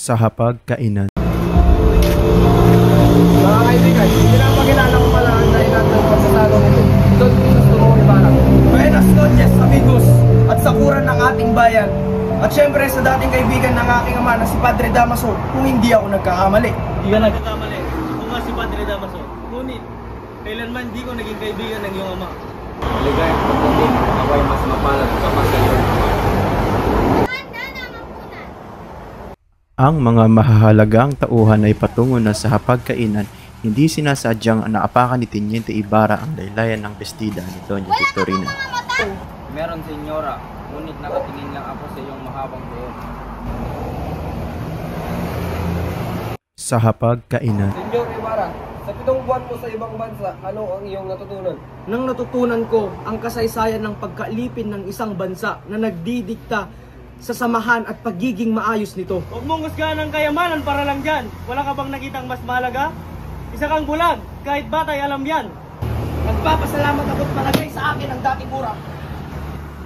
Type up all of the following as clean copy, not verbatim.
Sa hapagkainan. Mga kaibigan, pinapakilala ko pala ang dahilan ng pagsasalo nito. Don Crisostomo Ibarra. Buenas noches, amigos, at sakuran ng ating bayan. At syempre sa dating kaibigan ng aking ama na si Padre Damaso, kung hindi ako nagkakamali. Hindi ka nagkakamali. Ako nga si Padre Damaso. Ngunit, kailanman di ko naging kaibigan ng iyong ama. Maligayang pagdating, naway mas mapalad ka pa sa iyong ama. Ang mga mahahalagang tauhan ay patungo na sa hapagkainan, hindi sinasadyang naapakan ni Teniente Ibarra ang laylayan ng bestida ni Doña Victorina. Meron, senyora, ngunit nakatingin lang ako sa iyong mahabang buhok. Sa hapagkainan. Senyor Ibarra, sa 7 buwan mo sa ibang bansa, ano ang iyong natutunan? Nang natutunan ko ang kasaysayan ng pagkalipin ng isang bansa na nagdidikta sa samahan at pagiging maayos nito. Huwag mong husgahan ang kayamanan para lang dyan. Wala ka bang nakitang mas mahalaga? Isa kang bulag, kahit batay alam yan. Nagpapasalamat ako't palagay sa akin ang dating mura.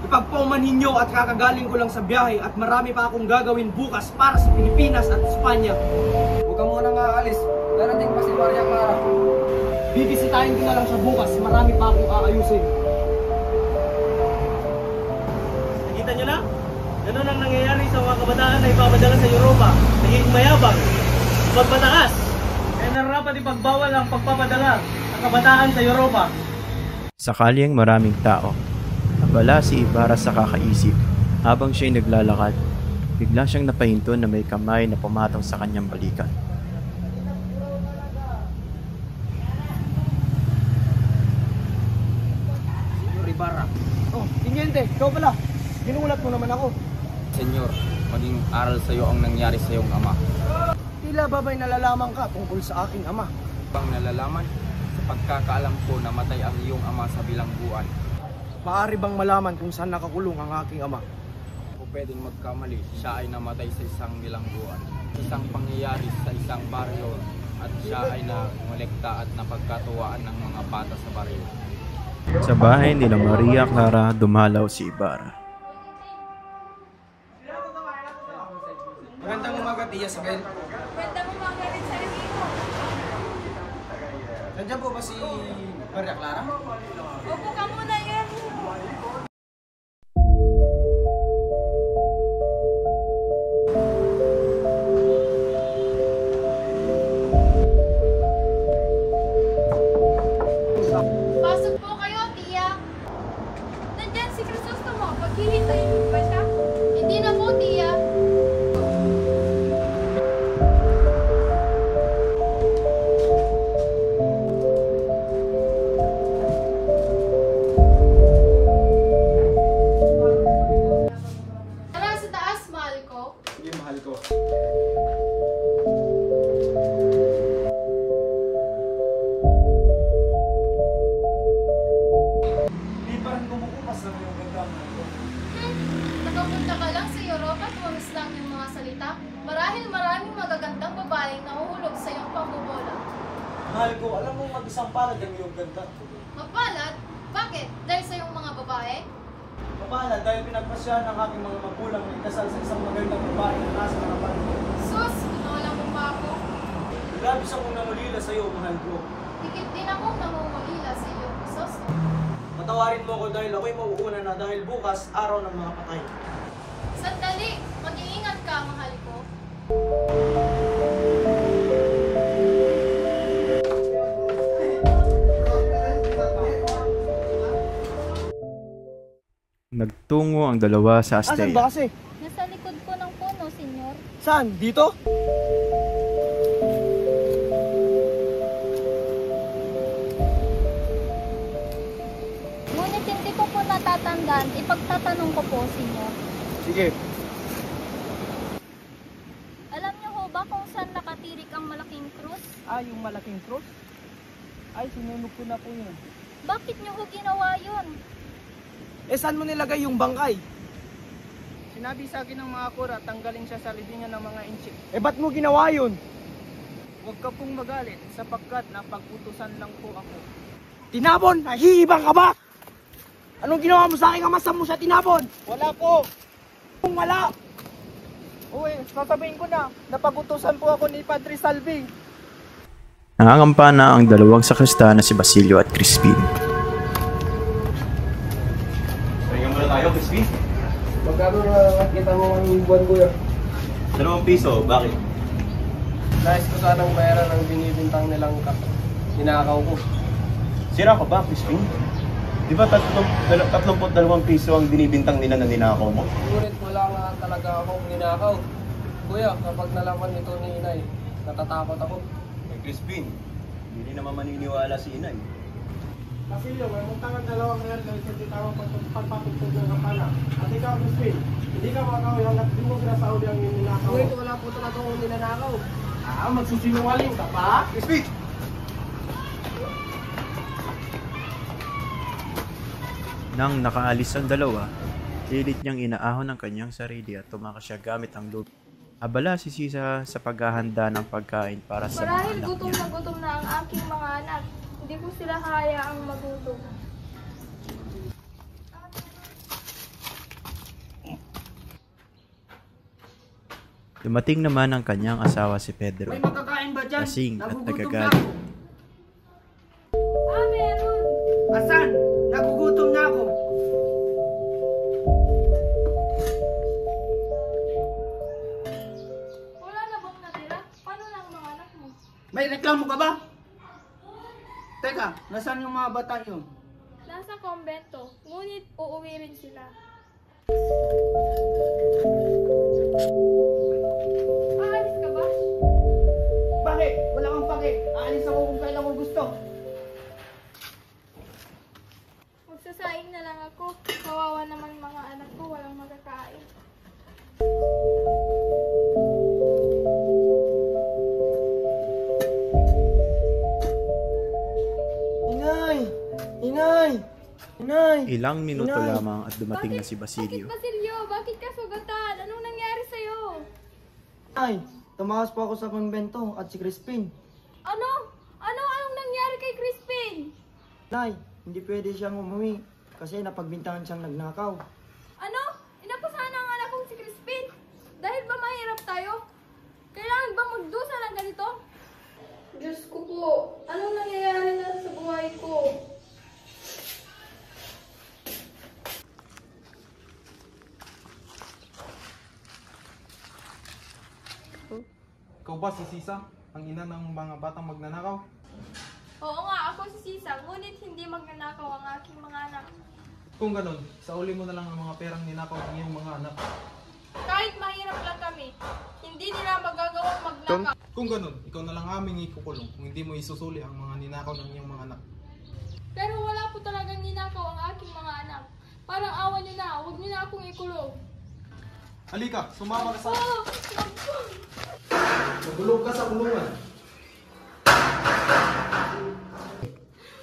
Ipagpaumanhin nyo at kakagaling ko lang sa biyahe at marami pa akong gagawin bukas para sa Pilipinas at Espanya. Huwag ka muna nga alis, darating pa si Maria Clara. Bibisitahin ko na lang siya bukas, marami pa akong aayusin. Nakita nyo na? Ganun ang nangyayari sa mga kabataan na ipapadala sa Europa. Naging mayabang, pagpataas. Kaya nararapat ipagbawal ang pagpapadala ng kabataan sa Europa. Sakali ang maraming tao, abala si Ibarra sa kakaisip. Habang siya'y naglalakad, bigla siyang napahinto na may kamay na pumatong sa kanyang balikat. Senyor Ibarra. Oh, Teniente, ikaw pala. Ginulat mo naman ako. Senyor, maging aral sa iyo ang nangyari sa iyong ama. Tila ba ba'y nalalaman ka tungkol sa aking ama? Bang nalalaman? Sa pagkakaalam ko, namatay ang iyong ama sa bilangguan. Maaari bang malaman kung saan nakakulong ang aking ama? O pwedeng magkamali, siya ay namatay sa isang bilangguan. Isang pangyayari sa isang baryo at siya ay nangolekta at napagkatuwaan ng mga bata sa baryo. Sa bahay nila Maria Clara, dumalaw si Ibarra. Magandang umaga, Tia Sabel. Magandang umaga rin sa amigo. Nandiyan po ba si Maria Clara? Upo ka muna yan. Pasok po kayo, Tia. Nandyan si Crisostomo. Paghihintayin mo ba siya? Hindi na po, Tia. Tara sa taas, mahal ko. Sige, mahal ko. Hindi pa rin kumukupas ng iyong ganda, mahal ko. Nakapunta ka lang sa Europa at wamis lang yung mga salita. Marahil maraming magagandang babaeng nahuhulog sa iyong pambobola. Mahal ko, alam mo mag-isang palad ang iyong ganda. Mapalad? Bakit? Dahil sa iyong mga babae? Mapalad dahil pinagpasyahan ng aking mga magulang na ikasal sa isang magandang babae na nasa harapan ko. Sus, wala mo ba ako? Labis akong namulila sa iyo, mahal ko. Higit din akong namumulila sa iyo, sus. Patawarin mo ako dahil ako'y mauuna na dahil bukas, araw ng mga patay. Sandali, mag-iingat ka, mahal ko. Nagtungo ang dalawa sa Asan ba Asteya. kasi? Nasa likod po ng puno, senyor. Saan? Dito? Ngunit hindi ko po natatandaan. Ipagtatanong ko po, senyor. Sige. Alam niyo ho ba kung saan nakatirik ang malaking krus? Yung malaking cross? Ay, sinunog ko na po yun. Bakit niyo ho ginawa yun? Saan mo nilagay yung bangkay? Sinabi sa akin ng mga kura, tanggalin siya sa libingan ng mga inchik. Ba't mo ginawa yun? Huwag ka pong magalit sapagkat napag-utusan lang po ako. Tinapon? Nahihibang ka ba? Anong ginawa mo sa akin? Amasam mo siya tinapon? Wala po! Kung wala! Uy, sasabihin ko na, napag-utusan po ako ni Padre Salvi. Nangangampana ang dalawang sakrista na si Basilio at Crispin. Pahinga muna tayo, Crispin. Magkano na kita mo ang buwan ko yun? 2 piso, bakit? Nais ko sanang bayaran ang binibintang nilang ninakaw ko. Sira ka ba, Crispin? Di ba 32 piso ang binibintang nila na ninakaw mo? Ngunit wala nga talaga akong ninakaw. Kuya, kapag nalaman nito ni inay, natatakot ako. Eh, Crispin, hindi naman maniniwala si inay. Basilio, may muntangan dalawang ngayon dahil hindi tawag pagpapatugtog ng kampana. At ikaw, Crispin, hindi ka makakawin hanggat di mo sinasauli ang ninakaw. Ngunit wala po talaga akong ninanakaw. Magsusinungaling ka pa? Crispin! Nang nakaalis ang dalawa, pilit niyang inaahon ang kanyang sarili at tumakas siya gamit ang loob. Abala si Sisa sa paghahanda ng pagkain para sa mga Marahil anak gutom niya. na gutom na ang aking mga anak. Hindi ko sila hayaang magutom. Dumating naman ang kanyang asawa si Pedro. May makakain ba dyan? Lasing at Nagugutom na nagagalit. ako. Meron! Asan? Nagugutom na ako. Wala na bang natira? Paano na ang mga anak mo? May reklamo ka ba? Teka, nasaan yung mga bata yun? Nasa kombento, ngunit uuwi rin sila. Aalis ka ba? Bakit? Wala kang pake. Aalis ako kung kailan ko gusto. Magsasaing na lang ako. Kawawa naman mga anak ko, walang magkakain. Inay! Inay! Inay! Ilang minuto Inay! lamang at dumating na si Basilio. Bakit Basilio? Bakit ka sugatan? Anong nangyari sa'yo? Ay, tumakas po ako sa konbento at si Crispin. Ano? Anong nangyari kay Crispin? Nay, hindi pwede siyang umuwi kasi napagbintangan siyang nagnakaw. Ano? Inapasahan ang anak kong si Crispin? Dahil ba mahirap tayo? Kailangan ba magdusa ng ganito? Diyos ko po, anong nangyayari na sa buhay ko? Ikaw ba si Sisa, ang ina ng mga batang magnanakaw? Oo nga, ako si Sisa, ngunit hindi magnanakaw ang aking mga anak. Kung ganun, sauli mo na lang ang mga perang ninakaw ng iyong mga anak. Kahit mahirap lang kami, hindi nila magagawang magnakaw. Kung ganun, ikaw na lang aming ikukulong kung hindi mo isusuli ang mga ninakaw ng iyong mga anak. Pero wala po talagang ninakaw ang aking mga anak. Parang awan niyo na, huwag niyo na akong ikulong. Halika, sumama ka sa... Oh! Magulog ka sa kulungan.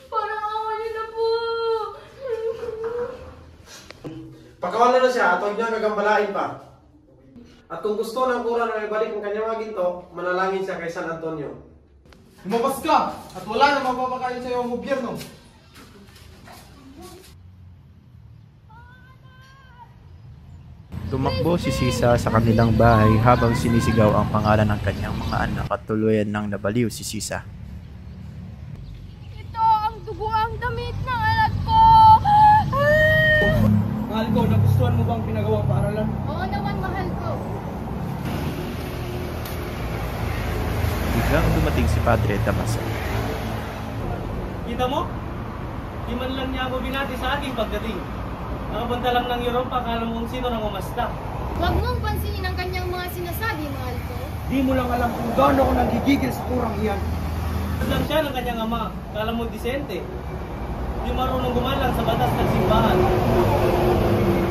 Parang awan niyo na po! Pagkawalan na siya at huwag niya gagambalain pa. At kung gusto ng kura na ibalik ang kanyang mga ginto, manalangin siya kay San Antonio. Lumabas ka! At wala na mapapakain sa iyo ang gobyerno. Tumakbo si Sisa sa kanilang bahay habang sinisigaw ang pangalan ng kanyang mga anak at tuluyan nang nabaliw si Sisa. Ito ang dugo ang damit ng anak ko! Mahal ko, nagustuhan mo bang pinagawang paaralan? Oo naman, mahal ko. Biglang dumating si Padre Damaso. Kita mo? Di man lang niya ako binati sa aking pagdating. Nakapunta lang ng Europa, akala mo kung sino nang umasta. Huwag mong pansinin ang kanyang mga sinasabi, mahal ko. Di mo lang alam kung gaano ako nagigigil sa kurang iyan. Lang siya ng kanyang ama, akala mo disente. Di marunong gumalang sa batas ng simbahan.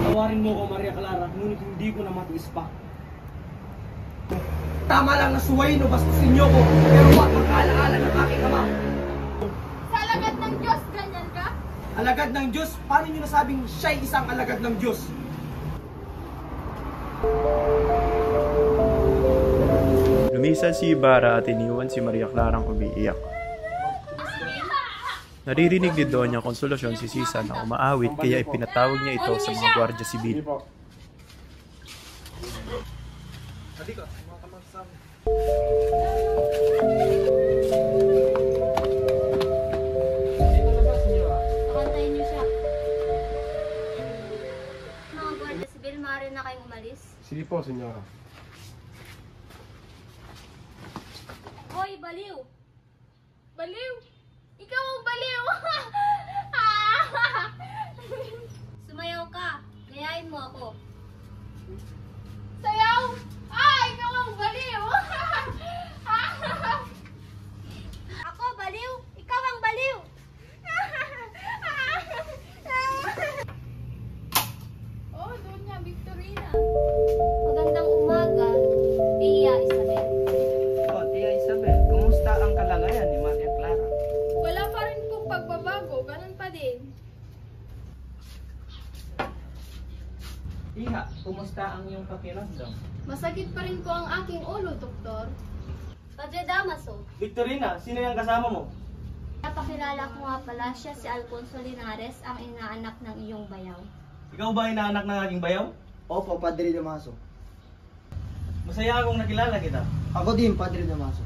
Tawarin mo ko, Maria Clara, ngunit hindi ko na matiis pa. Tama lang na suwayin o bastusin niyo ko, pero huwag magkaalaala ng aking ama. Sa alagad ng Diyos, ganyan ka? Alagad ng Diyos? Paano niyo nasabing siya'y isang alagad ng Diyos? Lumisan si Ibarra at iniwan si Maria Clarang umiiyak. Naririnig ni Doña Consolacion si Sisa na umaawit kaya ipinatawag niya ito sa mga gwardiya sibil. Pakantayin niyo siya. Mga gwardiya sibil, maaari na kayong umalis. Sige po, senyora. Hoy, baliw! Baliw! Ikaw ang baliw! Sumayaw ka. Gayahin mo ako. Sayaw! Ikaw ang baliw! Ako, baliw! Ikaw ang baliw! Oh, Doña Victorina. Magandang umaga, Tia Isabel. Oh, Tia Isabel, kumusta ang kalagayan ni Maria Clara? Wala pa rin pong pagbabago, ganun pa din. Iha, kumusta ang iyong pakiramdam? Masakit pa rin po ang aking ulo, doktor. Padre Damaso, Victorina, sino yung kasama mo? napakilala ko nga pala siya si Alfonso Linares, ang inaanak ng iyong bayaw. Ikaw ba inaanak ng aking bayaw? Opo, Padre Damaso. Masaya akong nakilala kita. Ako din, Padre Damaso.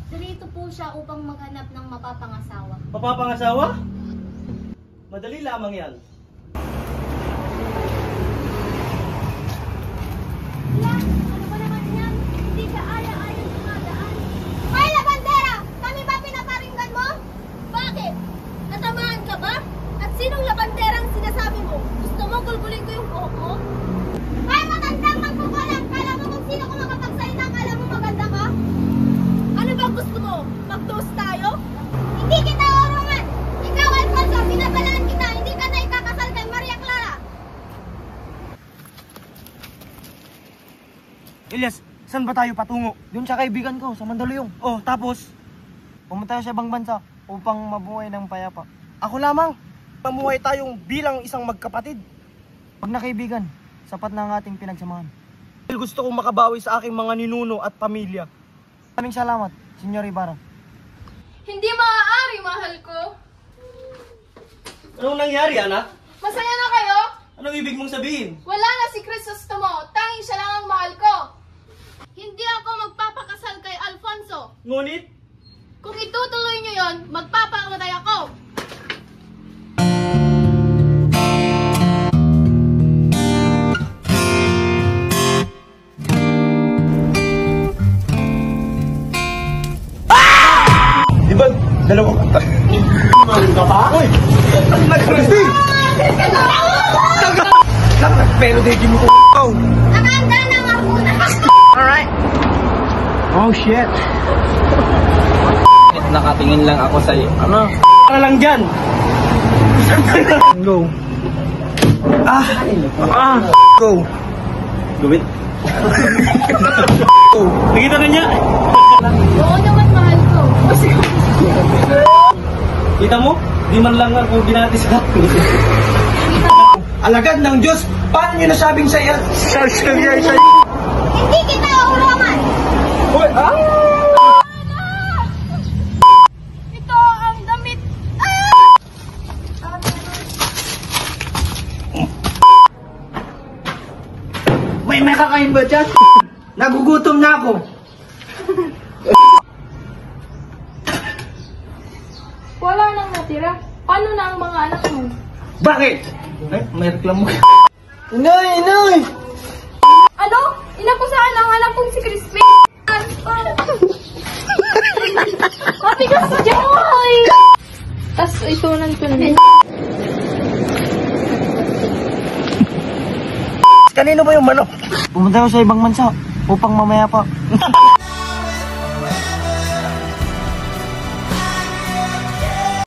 Narito po siya upang maghanap ng mapapangasawa. Mapapangasawa? Madali lamang yan. Ano ba naman yan? Hindi ka aya-aya dumadaan. Hoy, labandera! Kami ba pinaparinggan mo? Bakit? Natamaan ka ba? At sinong labanderang sinasabi mo? Gusto mo gulgulin ko yung buhok mo? Hoy, matandang magkukulang! Kala mo kung sino ko makapagsalita, kala mo maganda ka? Ano ba gusto mo? Mag-toast tayo? Hindi kita orungan! Ikaw, Alfonso, binabalaan kita! Hindi ka na ikakasal kay Maria Clara! Elias, saan ba tayo patungo? Doon sa kaibigan ko, sa Mandaluyong. Oh, tapos? Pumunta sa ibang bansa upang mabuhay ng payapa. Ako lamang. Mamuhay tayong bilang isang magkapatid. Pag na kaibigan, sapat na ang ating pinagsamahan. Gusto kong makabawi sa aking mga ninuno at pamilya. Maraming salamat, Senyor Ibarra. Hindi maaari, mahal ko. Anong nangyari, anak? Masaya na kayo? Anong ibig mong sabihin? Wala na si Crisostomo. Tanging siya lang ang mahal ko. Hindi ako magpapakasal kay Alfonso. Ngunit, Kung itutuloy niyo yon, magpapamatay ako. Di ba, dalawang kata? Ka pa? Uy! Nag-Christy! Pero di mo ko. Nakanda na nga po na. Alright. Oh, shit. Nakatingin lang ako sa iyo. Ano? para lang dyan. Go. Go. Gawin. Nakita na niya. Oo naman, mahal ko. Kita mo? Di man lang ako binati sa akin. Alagad ng Diyos, paano nyo nasabing siya? Hindi kita uulaman. Hoy, Ito ang damit. pagkain ba dyan? Nagugutom na ako. Wala nang natira. Paano na ang mga anak mo? Bakit? Ay, may reklamo. Inay, inay! Ano? Inakusahan ang anak kong si Crispin. Matigas sa Joy! Tas ito tunan. Kanino ba yung manok? Pumunta ko sa ibang bansa upang mamaya pa.